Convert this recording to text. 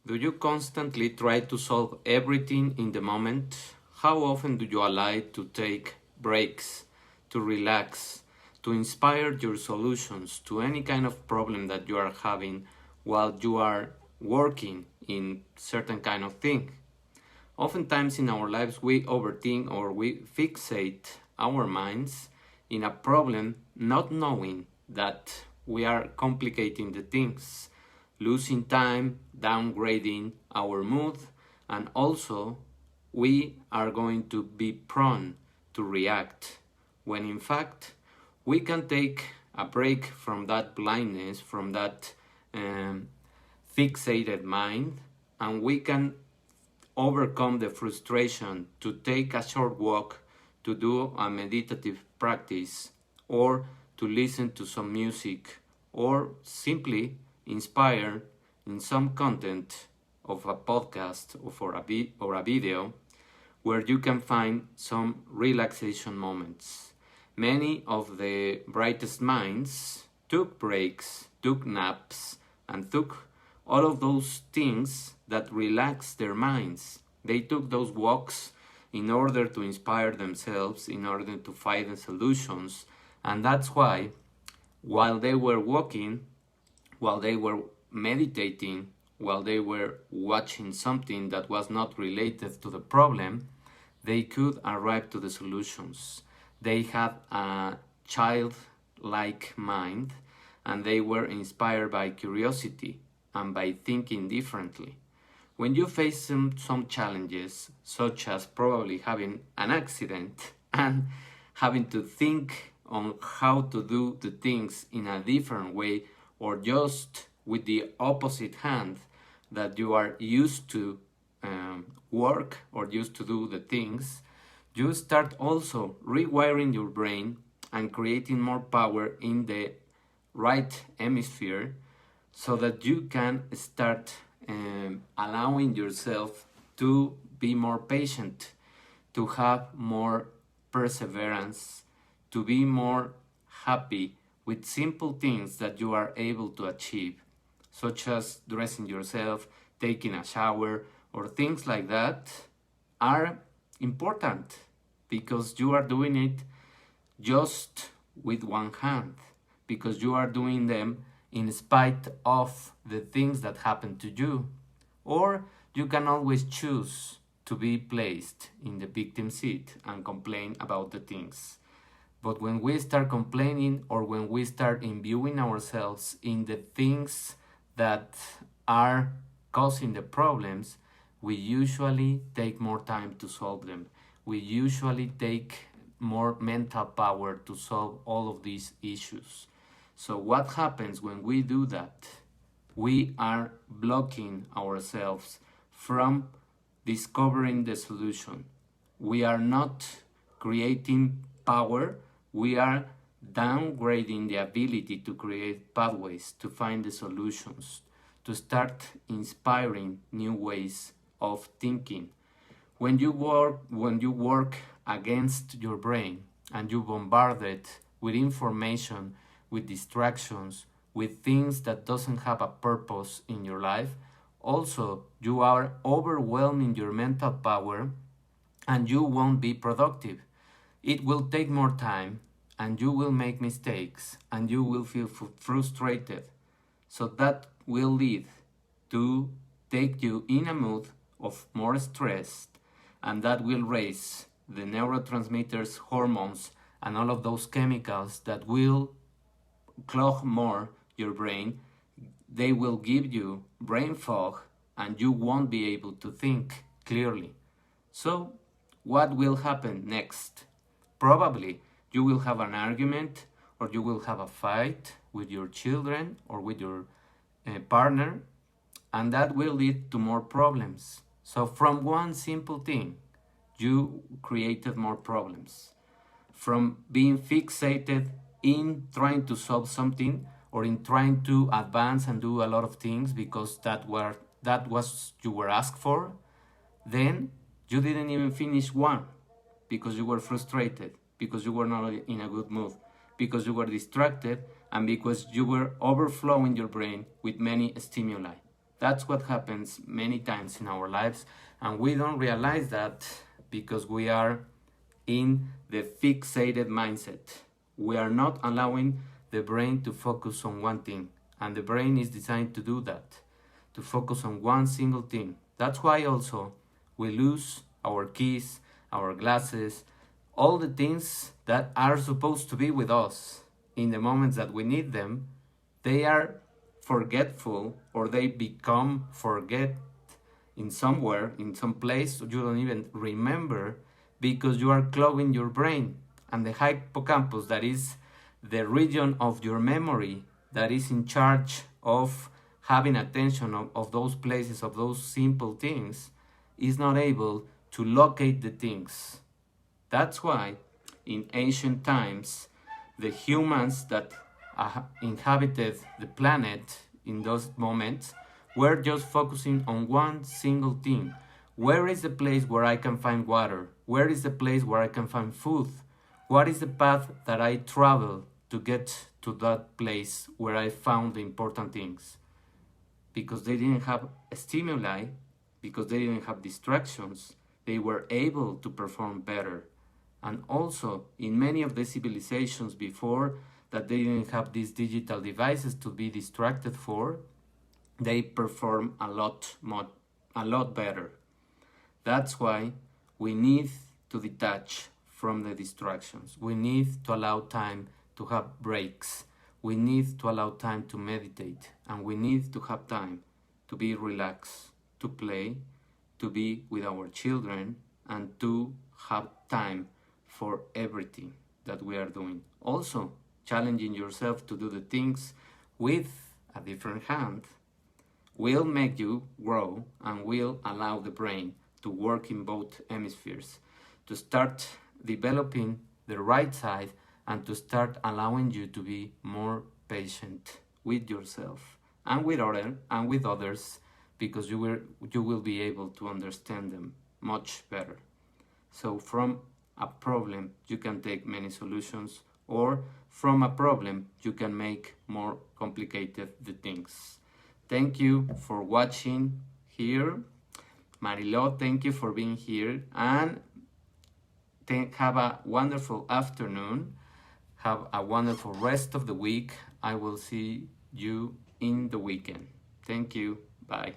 Do you constantly try to solve everything in the moment? How often do you allow to take breaks, to relax, to inspire your solutions to any kind of problem that you are having while you are working in certain kind of thing? Oftentimes in our lives we overthink or we fixate our minds in a problem not knowing that we are complicating the things, losing time, downgrading our mood, and also we are going to be prone to react when in fact we can take a break from that blindness, from that fixated mind, and we can overcome the frustration to take a short walk, to do a meditative practice, or to listen to some music, or simply inspire in some content of a podcast or a video where you can find some relaxation moments. Many of the brightest minds took breaks, took naps, and took all of those things that relax their minds. They took those walks in order to inspire themselves, in order to find the solutions, and that's why while they were walking, while they were meditating, while they were watching something that was not related to the problem, they could arrive to the solutions. They had a childlike mind and they were inspired by curiosity and by thinking differently. When you face some challenges, such as probably having an accident and having to think on how to do the things in a different way, or just with the opposite hand that you are used to work or used to do the things, you start also rewiring your brain and creating more power in the right hemisphere so that you can start allowing yourself to be more patient, to have more perseverance, to be more happy with simple things that you are able to achieve, such as dressing yourself, taking a shower, or things like that are important because you are doing it just with one hand, because you are doing them in spite of the things that happen to you. Or you can always choose to be placed in the victim seat and complain about the things. But when we start complaining or when we start imbuing ourselves in the things that are causing the problems, we usually take more time to solve them. We usually take more mental power to solve all of these issues. So what happens when we do that? We are blocking ourselves from discovering the solution. We are not creating power, we are downgrading the ability to create pathways, to find the solutions, to start inspiring new ways of thinking. When you work against your brain and you bombard it with information, with distractions, with things that doesn't have a purpose in your life, also you are overwhelming your mental power and you won't be productive. It will take more time and you will make mistakes and you will feel frustrated. So that will lead to take you in a mood of more stress, and that will raise the neurotransmitters, hormones, and all of those chemicals that will clog more your brain. They will give you brain fog and you won't be able to think clearly. So what will happen next? Probably you will have an argument or you will have a fight with your children or with your partner, and that will lead to more problems. So from one simple thing, you created more problems. From being fixated in trying to solve something or in trying to advance and do a lot of things because that was you were asked for, then you didn't even finish one because you were frustrated, because you were not in a good mood, because you were distracted, and because you were overflowing your brain with many stimuli. That's what happens many times in our lives, and we don't realize that because we are in the fixated mindset. We are not allowing the brain to focus on one thing, and the brain is designed to do that, to focus on one single thing. That's why also we lose our keys, our glasses, all the things that are supposed to be with us in the moments that we need them. They are forgetful, or they become forget in somewhere, in some place you don't even remember, because you are clogging your brain. And the hippocampus, that is the region of your memory that is in charge of having attention of those places, of those simple things, is not able to locate the things. That's why in ancient times, the humans that inhabited the planet in those moments were just focusing on one single thing. Where is the place where I can find water? Where is the place where I can find food? What is the path that I travel to get to that place where I found the important things? Because they didn't have stimuli, because they didn't have distractions, they were able to perform better. And also, in many of the civilizations before that they didn't have these digital devices to be distracted for, they perform a lot better. That's why we need to detach from the distractions. We need to allow time to have breaks. We need to allow time to meditate, and we need to have time to be relaxed, to play, to be with our children, and to have time for everything that we are doing. Also, challenging yourself to do the things with a different hand will make you grow and will allow the brain to work in both hemispheres, to start developing the right side, and to start allowing you to be more patient with yourself and with others, because you will be able to understand them much better. So from a problem you can take many solutions, or from a problem you can make more complicated the things. Thank you for watching here. Marilo, thank you for being here, and have a wonderful afternoon. Have a wonderful rest of the week. I will see you in the weekend. Thank you. Bye.